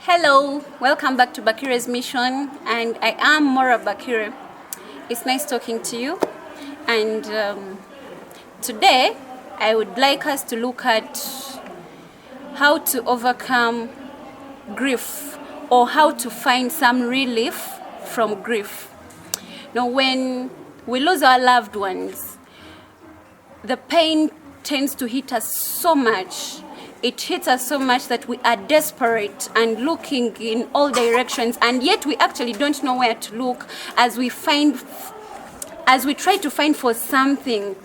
Hello, welcome back to Bakire's Mission, and I am Maura Bakire. It's nice talking to you, and today I would like us to look at how to overcome grief or how to find some relief from grief. Now, when we lose our loved ones, the pain tends to hit us so much. It hits us so much that we are desperate and looking in all directions, and yet we actually don't know where to look as we try to find for something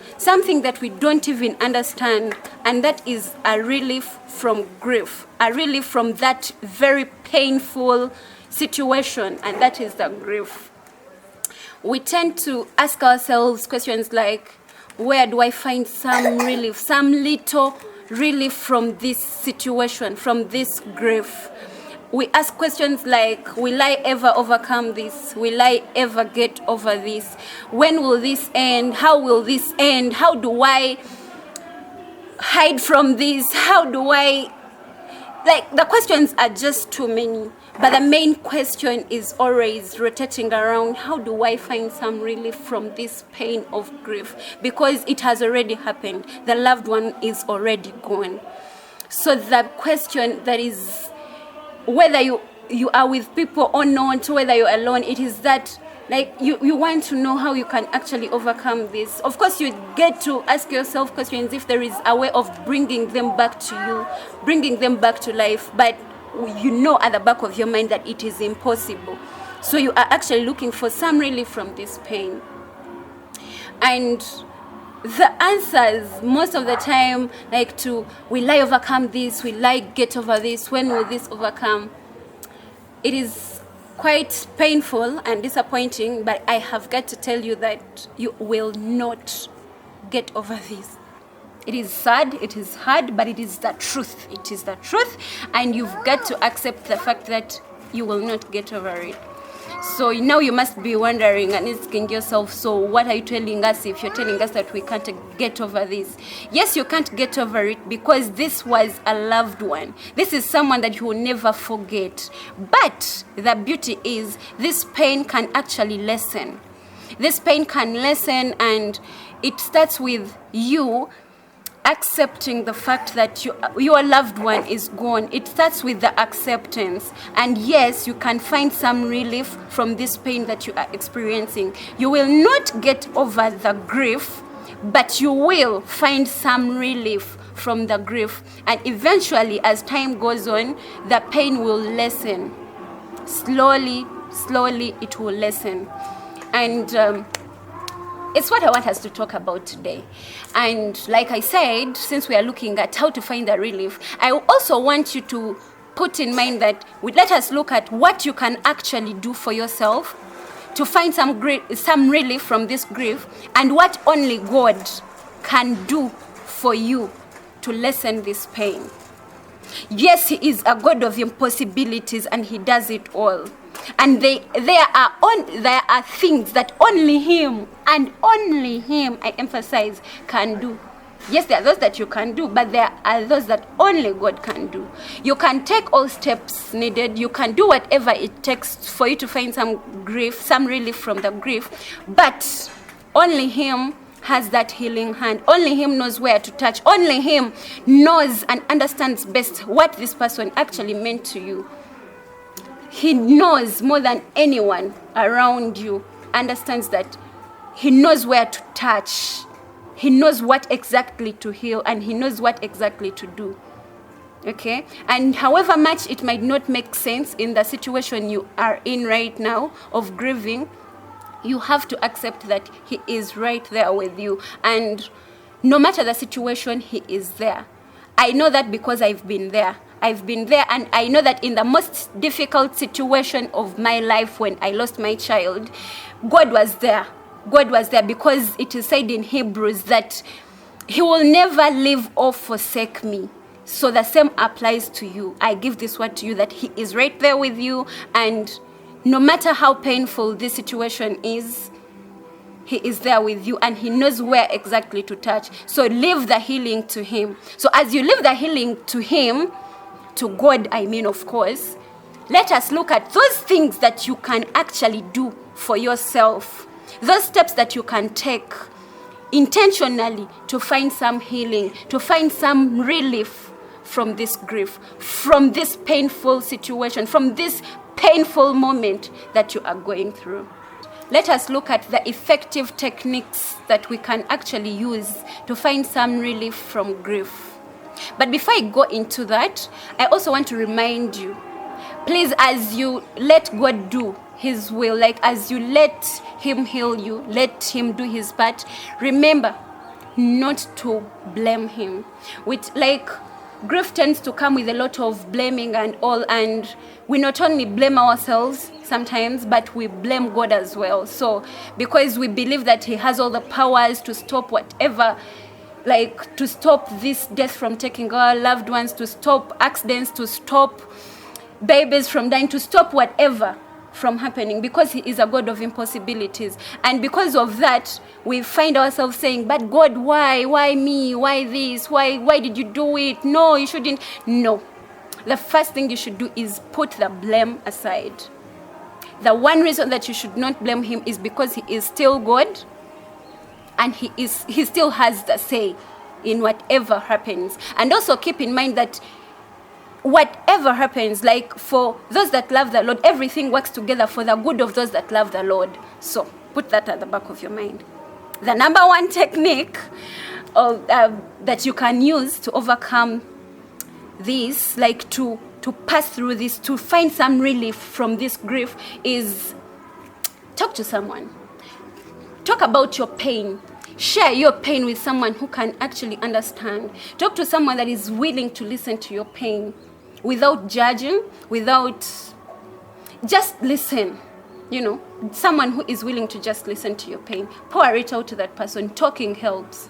that we don't even understand, and that is a relief from grief, a relief from that very painful situation, and that is the grief. We tend to ask ourselves questions like, where do I find some relief, some little relief from this situation, from this grief? We ask questions like, will I ever overcome this? Will I ever get over this? When will this end? How will this end? How do I hide from this? How do I... the questions are just too many. But the main question is always rotating around, how do I find some relief from this pain of grief? Because it has already happened. The loved one is already gone. So the question that is, whether you are with people or not, whether you're alone, it is that you want to know how you can actually overcome this. Of course, you get to ask yourself questions if there is a way of bringing them back to you, bringing them back to life, but you know at the back of your mind that it is impossible. So you are actually looking for some relief from this pain. And the answers most of the time, will I overcome this? Will I get over this? When will this overcome? It is quite painful and disappointing, but I have got to tell you that you will not get over this. It is sad, it is hard, but it is the truth. It is the truth, and you've got to accept the fact that you will not get over it. So now you must be wondering and asking yourself, so what are you telling us if you're telling us that we can't get over this? Yes, you can't get over it because this was a loved one. This is someone that you will never forget. But the beauty is this pain can actually lessen. This pain can lessen, and it starts with you accepting the fact that your loved one is gone. It starts with the acceptance. And yes, you can find some relief from this pain that you are experiencing. You will not get over the grief, but you will find some relief from the grief. And eventually, as time goes on, the pain will lessen. Slowly, it will lessen. And it's what I want us to talk about today. And like I said, since we are looking at how to find the relief, I also want you to put in mind that let us look at what you can actually do for yourself to find some relief from this grief, and what only God can do for you to lessen this pain. Yes, He is a God of impossibilities, and He does it all. And there are things that only Him, and only Him, I emphasize, can do. Yes, there are those that you can do, but there are those that only God can do. You can take all steps needed. You can do whatever it takes for you to find some relief from the grief. But only Him has that healing hand. Only Him knows where to touch. Only Him knows and understands best what this person actually meant to you. He knows more than anyone around you, understands that He knows where to touch. He knows what exactly to heal, and He knows what exactly to do. Okay? And however much it might not make sense in the situation you are in right now of grieving, you have to accept that He is right there with you. And no matter the situation, He is there. I know that because I've been there. And I know that in the most difficult situation of my life, when I lost my child, God was there. God was there because it is said in Hebrews that He will never leave or forsake me. So the same applies to you. I give this word to you that He is right there with you, and no matter how painful this situation is, He is there with you, and He knows where exactly to touch. So leave the healing to Him. So as you leave the healing to Him, to God, I mean, of course, let us look at those things that you can actually do for yourself, those steps that you can take intentionally to find some healing, to find some relief from this grief, from this painful situation, from this painful moment that you are going through. Let us look at the effective techniques that we can actually use to find some relief from grief. But before I go into that, I also want to remind you, please, as you let God do His will, like as you let Him heal you, let Him do His part, remember not to blame Him. With grief tends to come with a lot of blaming and all, and we not only blame ourselves sometimes, but we blame God as well. So because we believe that He has all the powers to stop whatever, to stop this death from taking our loved ones, to stop accidents, to stop babies from dying, to stop whatever from happening, because He is a God of impossibilities. And because of that, we find ourselves saying, but God, why me, why this, why did you do it? No, you shouldn't. No, the first thing you should do is put the blame aside. The one reason that you should not blame Him is because He is still God, and He still has the say in whatever happens. And also keep in mind that whatever happens, for those that love the Lord, everything works together for the good of those that love the Lord. So put that at the back of your mind. The number one technique that you can use to overcome this, to pass through this, to find some relief from this grief, is talk to someone. Talk about your pain. Share your pain with someone who can actually understand. Talk to someone that is willing to listen to your pain without judging, just listen. Someone who is willing to just listen to your pain. Pour it out to that person. Talking helps.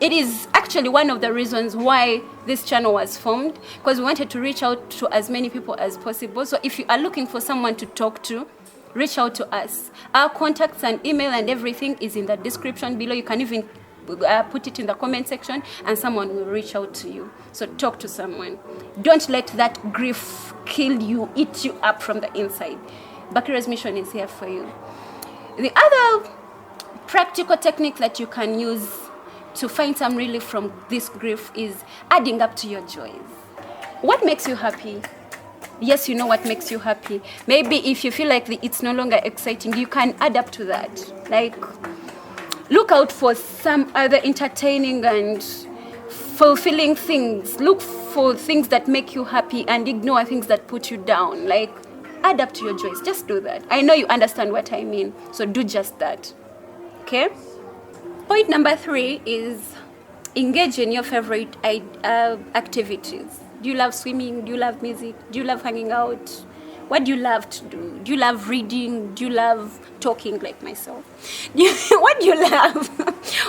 It is actually one of the reasons why this channel was formed, because we wanted to reach out to as many people as possible. So if you are looking for someone to talk to, reach out to us. Our contacts and email and everything is in the description below. You can even put it in the comment section and someone will reach out to you. So talk to someone. Don't let that grief kill you, eat you up from the inside. Bakire's mission is here for you. The other practical technique that you can use to find some relief from this grief is adding up to your joys. What makes you happy? Yes, you know what makes you happy. Maybe if you feel like it's no longer exciting, you can add up to that. Look out for some other entertaining and fulfilling things. Look for things that make you happy and ignore things that put you down. Add up to your joys. Just do that. I know you understand what I mean. So do just that. Okay? Point number 3 is engage in your favorite activities. Do you love swimming? Do you love music? Do you love hanging out? What do you love to do? Do you love reading? Do you love talking like myself? What do you love?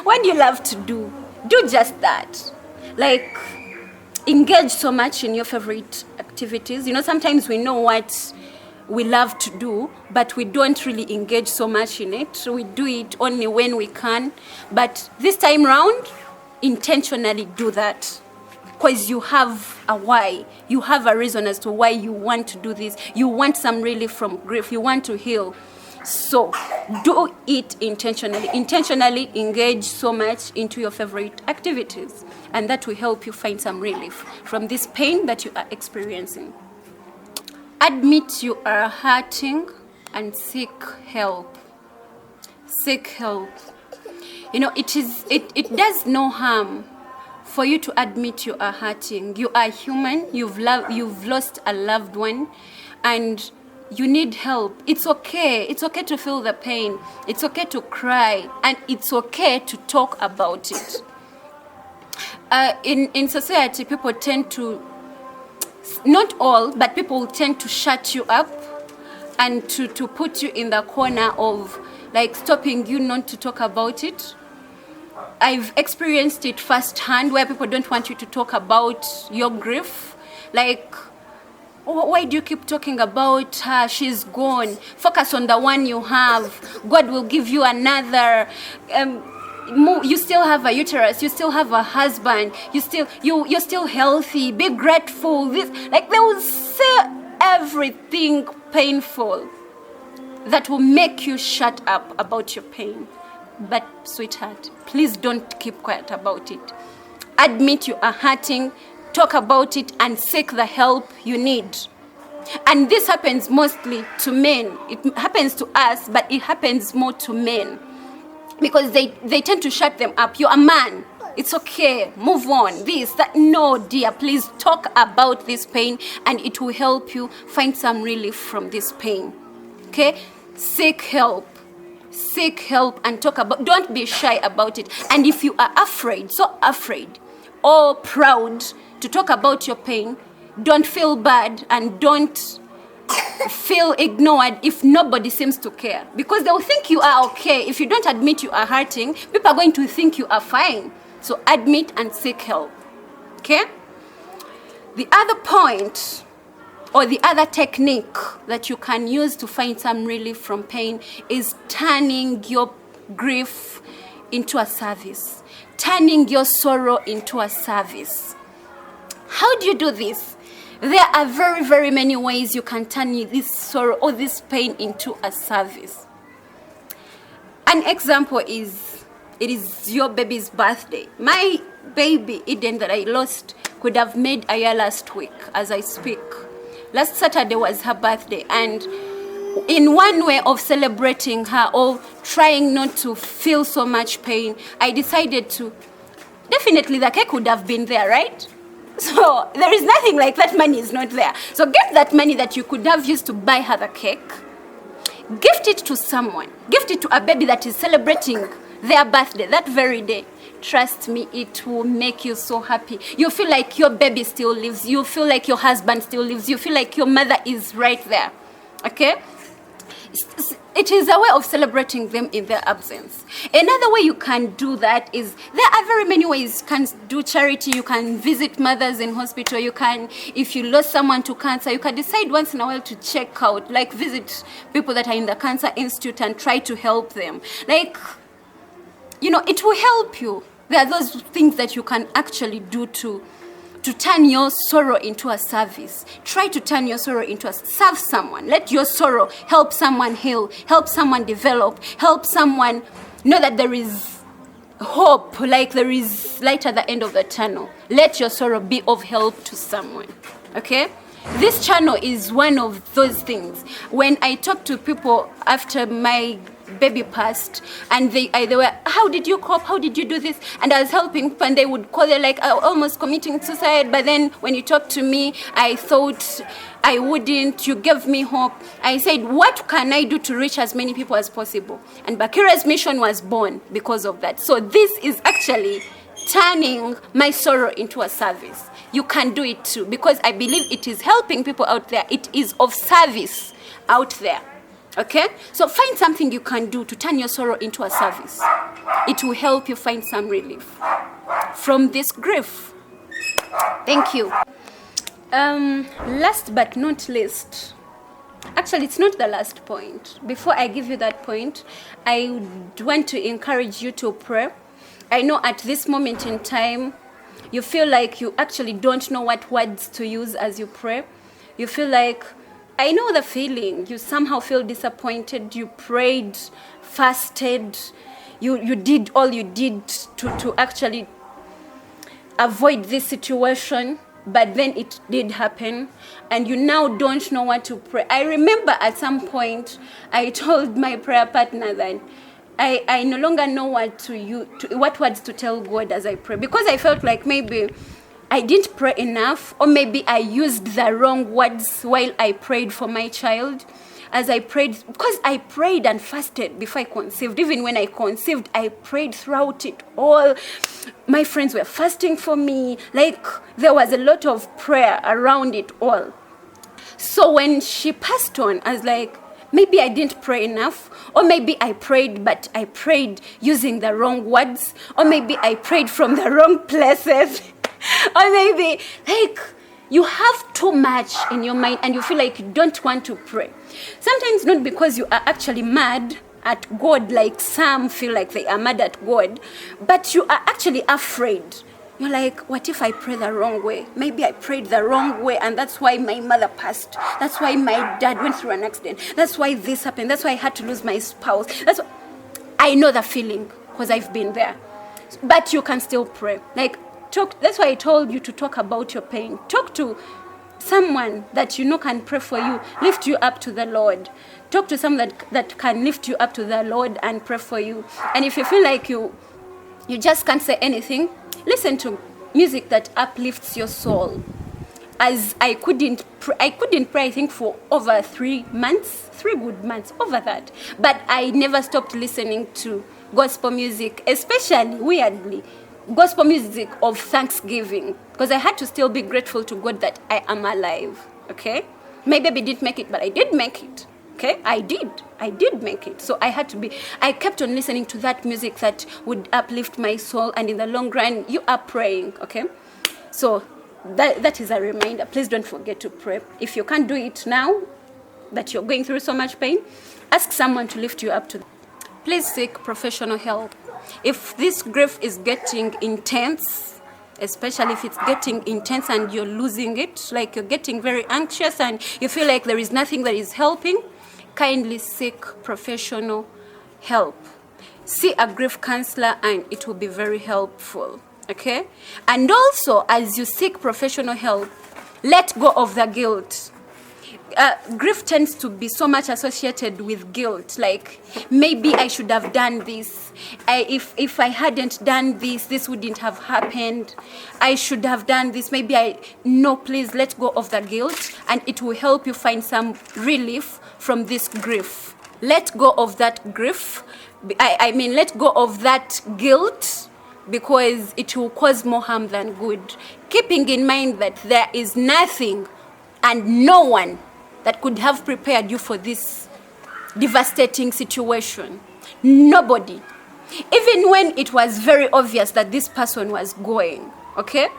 What do you love to do? Do just that. Engage so much in your favorite activities. Sometimes we know what we love to do, but we don't really engage so much in it. So we do it only when we can. But this time round, intentionally do that. Because you have a why. You have a reason as to why you want to do this. You want some relief from grief. You want to heal. So do it intentionally. Intentionally engage so much into your favorite activities. And that will help you find some relief from this pain that you are experiencing. Admit you are hurting and seek help. Seek help. It does no harm for you to admit you are hurting. You are human. You've lost a loved one, and you need help. It's okay. It's okay to feel the pain. It's okay to cry, and it's okay to talk about it. In society, people tend to, not all, but people tend to shut you up and to put you in the corner of stopping you not to talk about it. I've experienced it firsthand where people don't want you to talk about your grief. Why do you keep talking about her? She's gone. Focus on the one you have. God will give you another. You still have a uterus. You still have a husband. You're still healthy. Be grateful. They will say everything painful that will make you shut up about your pain. But sweetheart, please don't keep quiet about it. Admit you are hurting, talk about it, and seek the help you need. And this happens mostly to men. It happens to us, but it happens more to men. Because they tend to shut them up. You're a man. It's okay. Move on. This, that. No, dear. Please talk about this pain, and it will help you find some relief from this pain. Okay? Seek help. Seek help and talk about. Don't be shy about it. And if you are afraid, so afraid or proud to talk about your pain, don't feel bad and don't feel ignored if nobody seems to care. Because they'll think you are okay. If you don't admit you are hurting, people are going to think you are fine. So admit and seek help. Okay? The other point or the other technique that you can use to find some relief from pain is turning your grief into a service. Turning your sorrow into a service. How do you do this? There are very, very many ways you can turn this sorrow or this pain into a service. An example is, it is your baby's birthday. My baby, Eden, that I lost, could have made a year last week as I speak. Last Saturday was her birthday, and in one way of celebrating her or trying not to feel so much pain, I decided to, definitely the cake would have been there, right? So there is nothing like that money is not there. So get that money that you could have used to buy her the cake, gift it to someone, gift it to a baby that is celebrating their birthday that very day. Trust me, it will make you so happy. You feel like your baby still lives. You feel like your husband still lives. You feel like your mother is right there. Okay? It is a way of celebrating them in their absence. Another way you can do that is, there are very many ways. You can do charity. You can visit mothers in hospital. You can, if you lost someone to cancer, you can decide once in a while to check out, like visit people that are in the Cancer Institute and try to help them. Like, you know, it will help you. There are those things that you can actually do to turn your sorrow into a service. Try to turn your sorrow into a serve someone. Let your sorrow help someone heal, help someone develop, help someone know that there is hope, like there is light at the end of the tunnel. Let your sorrow be of help to someone. Okay? This channel is one of those things. When I talk to people after my baby passed, and they were, how did you cope? How did you do this? And I was helping, and they would call, they're like, almost committing suicide. But then when you talked to me, I thought I wouldn't. You gave me hope. I said, what can I do to reach as many people as possible? And Bakire's mission was born because of that. So this is actually turning my sorrow into a service. You can do it too, because I believe it is helping people out there. It is of service out there. Okay? So find something you can do to turn your sorrow into a service. It will help you find some relief from this grief. Thank you. Last but not least, actually it's not the last point. Before I give you that point, I would want to encourage you to pray. I know at this moment in time, you feel like you actually don't know what words to use as you pray. You feel like, I know the feeling. You somehow feel disappointed. You prayed, fasted. You did all you did to actually avoid this situation. But then it did happen. And you now don't know what to pray. I remember at some point, I told my prayer partner that I no longer know what words to tell God as I pray. Because I felt like maybe I didn't pray enough, or maybe I used the wrong words while I prayed for my child. As I prayed, because I prayed and fasted before I conceived. Even when I conceived, I prayed throughout it all. My friends were fasting for me. Like, there was a lot of prayer around it all. So when she passed on, I was like, maybe I didn't pray enough, or maybe I prayed, but I prayed using the wrong words, or maybe I prayed from the wrong places, or maybe, like, you have too much in your mind and you feel like you don't want to pray. Sometimes not because you are actually mad at God, like some feel like they are mad at God, but you are actually afraid. You're like, what if I pray the wrong way? Maybe I prayed the wrong way, and that's why my mother passed. That's why my dad went through an accident. That's why this happened. That's why I had to lose my spouse. I know the feeling because I've been there. But you can still pray. Like, talk. That's why I told you to talk about your pain. Talk to someone that you know can pray for you, lift you up to the Lord. Talk to someone that can lift you up to the Lord and pray for you. And if you feel like you just can't say anything, listen to music that uplifts your soul. As I couldn't pray, I think, for over 3 good months, over that. But I never stopped listening to gospel music, especially, weirdly, gospel music of thanksgiving, because I had to still be grateful to God that I am alive, okay? My baby didn't make it, but I did make it, okay? I did make it. So I kept on listening to that music that would uplift my soul, and in the long run, you are praying, okay? So that is a reminder. Please don't forget to pray. If you can't do it now, that you're going through so much pain, ask someone to lift you up to. Please seek professional help. If this grief is getting intense, especially if it's getting intense and you're losing it, like you're getting very anxious and you feel like there is nothing that is helping, kindly seek professional help. See a grief counselor and it will be very helpful, okay? And also, as you seek professional help, let go of the guilt. Grief tends to be so much associated with guilt, like maybe I should have done this. If I hadn't done this, this wouldn't have happened. I should have done this. No, please let go of the guilt, and it will help you find some relief from this grief. Let go of that grief. Let go of that guilt, because it will cause more harm than good. Keeping in mind that there is nothing and no one that could have prepared you for this devastating situation. Nobody. Even when it was very obvious that this person was going, okay?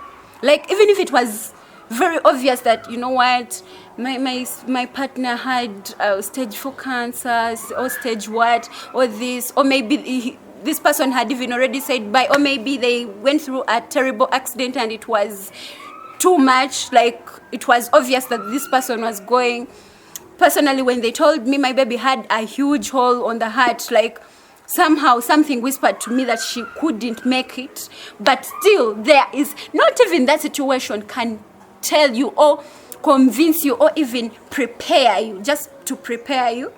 Like, even if it was very obvious that, you know what, my partner had stage 4 cancer, or stage what, or this, or maybe this person had even already said bye, or maybe they went through a terrible accident and it was too much, like it was obvious that this person was going. Personally, when they told me my baby had a huge hole on the heart, like somehow something whispered to me that she couldn't make it. But still, there is not even that situation can tell you or convince you or even prepare you, just to prepare you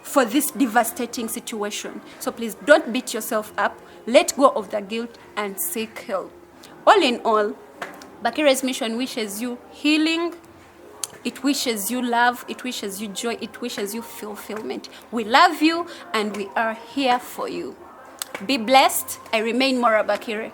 for this devastating situation. So please don't beat yourself up. Let go of the guilt and seek help. All in all, Bakire's mission wishes you healing. It wishes you love. It wishes you joy. It wishes you fulfillment. We love you and we are here for you. Be blessed. I remain Maura Bakire.